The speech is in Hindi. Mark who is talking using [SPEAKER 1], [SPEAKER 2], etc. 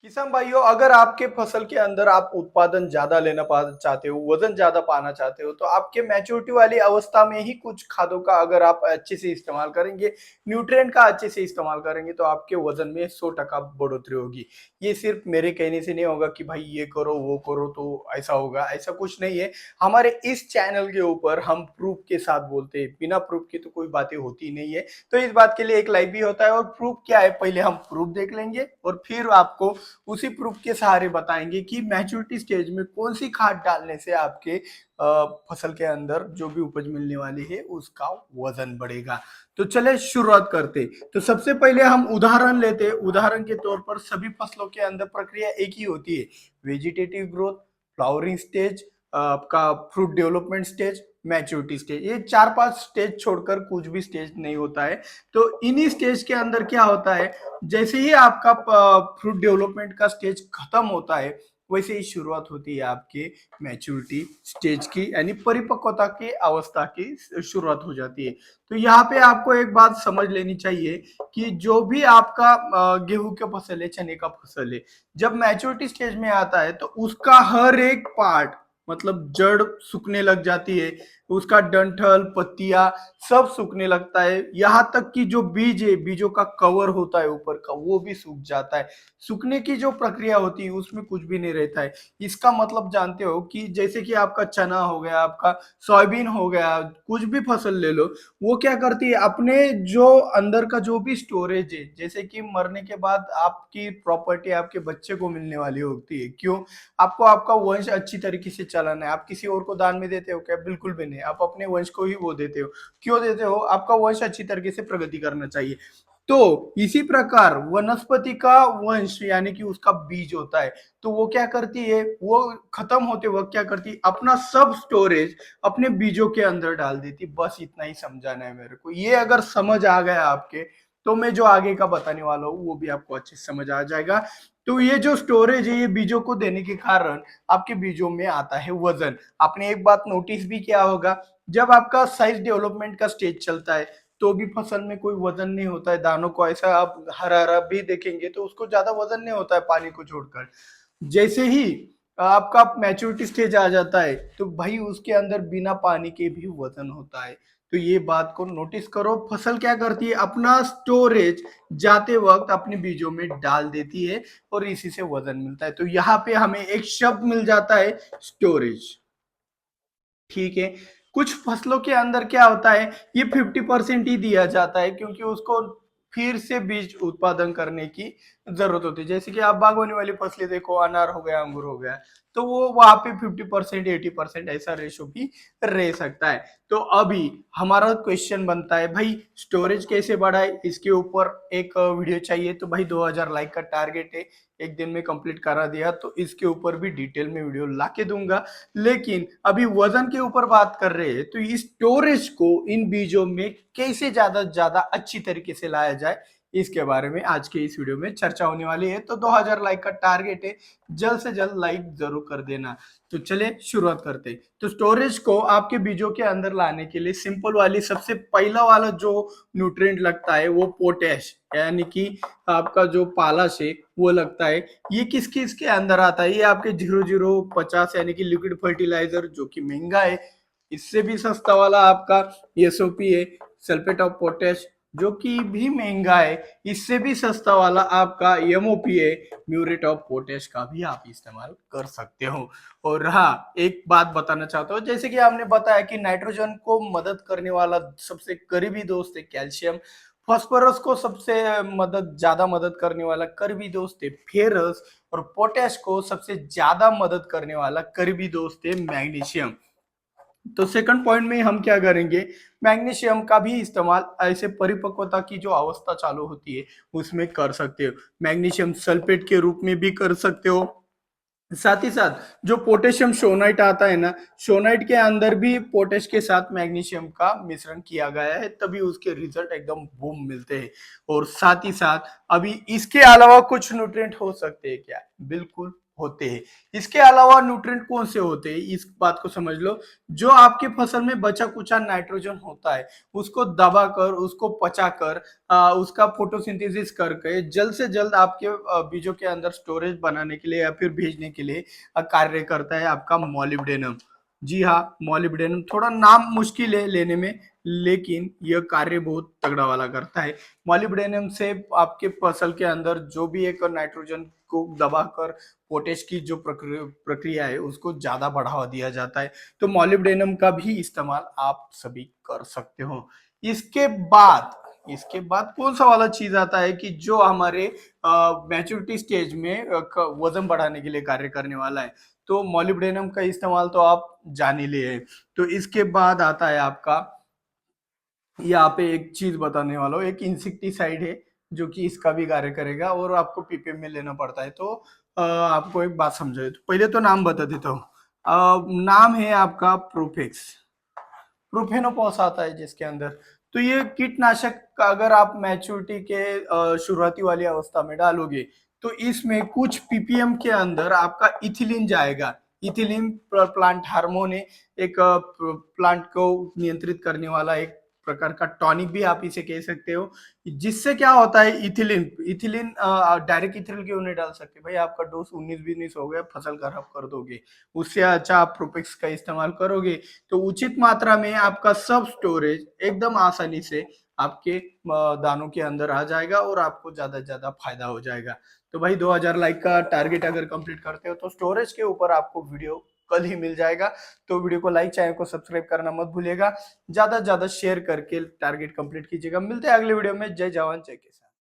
[SPEAKER 1] किसान भाइयों, अगर आपके फसल के अंदर आप उत्पादन ज्यादा लेना चाहते हो, वजन ज्यादा पाना चाहते हो, तो आपके मैच्योरिटी वाली अवस्था में ही कुछ खादों का अगर आप अच्छे से इस्तेमाल करेंगे, न्यूट्रिएंट का अच्छे से इस्तेमाल करेंगे, तो आपके वजन में 100% बढ़ोतरी होगी। ये सिर्फ मेरे कहने से नहीं होगा कि भाई ये करो वो करो तो ऐसा होगा, ऐसा कुछ नहीं है। हमारे इस चैनल के ऊपर हम प्रूफ के साथ बोलते हैं, बिना प्रूफ के तो कोई बातें होती नहीं है। तो इस बात के लिए एक लाइव भी होता है। और प्रूफ क्या है, पहले हम प्रूफ देख लेंगे और फिर आपको उसी प्रूफ के सहारे बताएंगे कि मैच्योरिटी स्टेज में कौन सी खाद डालने से आपके फसल के अंदर जो भी उपज मिलने वाली है उसका वजन बढ़ेगा। तो चले शुरुआत करते। तो सबसे पहले हम उदाहरण लेते। उदाहरण के तौर पर सभी फसलों के अंदर प्रक्रिया एक ही होती है। वेजिटेटिव ग्रोथ, फ्लावरिंग स्टेज, आपका fruit development stage, maturity stage, ये 4-5 स्टेज छोड़कर कुछ भी स्टेज नहीं होता है। तो इन्हीं स्टेज के अंदर क्या होता है, जैसे ही आपका फ्रूट डेवलपमेंट का स्टेज खत्म होता है, वैसे ही शुरुआत होती है आपके मैच्योरिटी स्टेज की, यानी परिपक्वता की अवस्था की शुरुआत हो जाती है। तो यहाँ पे आपको एक बात समझ लेनी चाहिए कि जो भी आपका गेहूं का फसल है, चने का फसल है, जब मैच्योरिटी स्टेज में आता है तो उसका हर एक पार्ट, मतलब जड़ सूखने लग जाती है, उसका डंठल पत्तियां सब सूखने लगता है। यहाँ तक कि जो बीज है, बीजों का कवर होता है ऊपर का, वो भी सूख जाता है। सूखने की जो प्रक्रिया होती है उसमें कुछ भी नहीं रहता है। इसका मतलब जानते हो कि जैसे कि आपका चना हो गया, आपका सोयाबीन हो गया, कुछ भी फसल ले लो, वो क्या करती है, अपने जो अंदर का जो भी स्टोरेज है, जैसे कि मरने के बाद आपकी प्रॉपर्टी आपके बच्चे को मिलने वाली होती है। क्यों? आपको आपका वंश अच्छी तरीके से चलाना है। आप किसी और को दान में देते हो क्या? बिल्कुल भी नहीं, आप अपने वंश को ही वो देते हो। क्यों देते हो? आपका वंश अच्छी तरीके से प्रगति करना चाहिए। तो इसी प्रकार वनस्पति का वंश यानी कि उसका बीज होता है, तो वो क्या करती है, वो खत्म होते वक्त क्या करती है, अपना सब स्टोरेज अपने बीजों के अंदर डाल देती। बस इतना ही समझाना है मेरे को। ये अगर समझ आ गया आपके, तो मैं जो आगे का बताने वाला हूँ वो भी आपको अच्छे से समझ आ जाएगा। तो ये जो स्टोरेज है, ये बीजों को देने के कारण आपके बीजों में आता है वजन। आपने एक बात नोटिस भी किया होगा, जब आपका साइज डेवलपमेंट का स्टेज चलता है तो भी फसल में कोई वजन नहीं होता है। दानों को ऐसा आप हरा हरा भी देखेंगे तो उसको ज्यादा वजन नहीं होता है पानी को छोड़कर। जैसे ही आपका मैच्योरिटी स्टेज आ जाता है तो भाई उसके अंदर बिना पानी के भी वजन होता है। तो ये बात को नोटिस करो। फसल क्या करती है, अपना स्टोरेज जाते वक्त अपने बीजों में डाल देती है और इसी से वजन मिलता है। तो यहाँ पे हमें एक शब्द मिल जाता है, स्टोरेज। ठीक है। कुछ फसलों के अंदर क्या होता है, ये 50% ही दिया जाता है क्योंकि उसको फिर से बीज उत्पादन करने की जरूरत होती है। जैसे कि आप बागवानी वाली फसलें देखो, अनार हो गया, अंगूर हो गया, तो वो वहां पे 50% 80% ऐसा रेशो भी रह सकता है। तो अभी हमारा क्वेश्चन बनता है, भाई स्टोरेज कैसे बढ़ाए, इसके ऊपर एक वीडियो चाहिए। तो भाई 2000 लाइक का टारगेट है, एक दिन में कंप्लीट करा दिया तो इसके ऊपर भी डिटेल में वीडियो ला के दूंगा। लेकिन अभी वजन के ऊपर बात कर रहे हैं, तो इस स्टोरेज को इन बीजों में कैसे ज्यादा ज्यादा अच्छी तरीके से लाया जाए, इसके बारे में आज के इस वीडियो में चर्चा होने वाली है। तो 2000 लाइक का टारगेट है, जल्द से जल्द लाइक जरूर कर देना। तो चले शुरुआत करते हैं। तो स्टोरेज को आपके बीजों के अंदर लाने के लिए सिंपल वाली सबसे पहला वाला जो न्यूट्रिएंट लगता है वो पोटैश, यानी कि आपका जो पालश है वो लगता है। ये किस किस के अंदर आता है, ये आपके 0050 यानी कि लिक्विड फर्टिलाइजर, जो कि महंगा है। इससे भी सस्ता वाला आपका एसओपी है, सल्फेट ऑफ पोटेश, जो कि भी महंगा है। इससे भी सस्ता वाला आपका एमओपी है, म्यूरेट ऑफ पोटेश, का भी आप इस्तेमाल कर सकते हो। और हाँ, एक बात बताना चाहता हूँ, जैसे कि आपने बताया कि नाइट्रोजन को मदद करने वाला सबसे करीबी दोस्त है कैल्शियम, फास्फोरस को सबसे ज्यादा मदद करने वाला करीबी दोस्त है फेरस, और पोटेश को सबसे ज्यादा मदद करने वाला करीबी दोस्त है मैग्नीशियम। तो सेकंड पॉइंट में हम क्या करेंगे, मैग्नीशियम का भी इस्तेमाल ऐसे परिपक्वता की जो अवस्था चालू होती है उसमें कर सकते हो। मैग्नीशियम सल्फेट के रूप में भी कर सकते हो। साथ ही साथ जो पोटेशियम सोनाइट आता है ना, सोनाइट के अंदर भी पोटेश के साथ मैग्नीशियम का मिश्रण किया गया है, तभी उसके रिजल्ट एकदम बूम मिलते हैं। और साथ ही साथ अभी इसके अलावा कुछ न्यूट्रिएंट हो सकते हैं क्या? बिल्कुल होते हैं। इसके अलावा न्यूट्रिएंट कौन से होते हैं, इस बात को समझ लो। जो आपके फसल में बचा कुचा नाइट्रोजन होता है, उसको दबाकर, उसको पचाकर, उसका फोटोसिंथेसिस करके जल्द से जल्द आपके बीजों के अंदर स्टोरेज बनाने के लिए या फिर भेजने के लिए कार्य करता है आपका मॉलिब्डेनम। जी हाँ, मॉलिब्डेनम थोड़ा नाम मुश्किल है लेने में, लेकिन यह कार्य बहुत तगड़ा वाला करता है। मॉलिब्डेनम से आपके फसल के अंदर जो भी एक नाइट्रोजन को दबाकर पोटेश की जो प्रक्रिया है उसको ज्यादा बढ़ावा दिया जाता है। तो मॉलिब्डेनम का भी इस्तेमाल आप सभी कर सकते हो। इसके बाद कौन सा वाला चीज आता है कि जो हमारे मैच्योरिटी स्टेज में वजन बढ़ाने के लिए कार्य करने वाला है। तो मॉलिब्डेनम का इस्तेमाल तो आप जान ही लिए। तो इसके बाद आता है आपका, यहाँ पे एक चीज बताने वाला हूँ, एक इंसेक्टिसाइड है जो कि इसका भी कार्य करेगा और आपको पीपीएम में लेना पड़ता है। तो आपको एक बात समझाए, तो पहले तो नाम बता देता हूँ। नाम है आपका प्रोफेक्स, प्रोफेनोपॉस आता है जिसके अंदर। तो ये कीटनाशक का अगर आप मैच्योरिटी के शुरुआती वाली अवस्था में डालोगे तो इसमें कुछ पीपीएम के अंदर आपका इथिलीन जाएगा। इथिलीन प्लांट हार्मोन है, एक प्लांट को नियंत्रित करने वाला एक प्रकार का टॉनिक भी आप इसे कह सकते हो। जिससे क्या होता है, इथिलीन इथिलीन डायरेक्ट इथिलीन क्यों नहीं डाल सकते भाई, आपका डोज 19-20 हो गया, फसल खराब कर दोगे। उससे अच्छा आप प्रोपेक्स का इस्तेमाल करोगे तो उचित मात्रा में आपका सब स्टोरेज एकदम आसानी से आपके दानों के अंदर आ जाएगा और आपको ज्यादा से ज्यादा फायदा हो जाएगा। तो भाई 2000 लाइक का टारगेट अगर कंप्लीट करते हो तो स्टोरेज के ऊपर आपको वीडियो कल ही मिल जाएगा। तो वीडियो को लाइक, चैनल को सब्सक्राइब करना मत भूलिएगा, ज्यादा से ज्यादा शेयर करके टारगेट कंप्लीट कीजिएगा। मिलते हैं अगले वीडियो में। जय जवान जय किसान।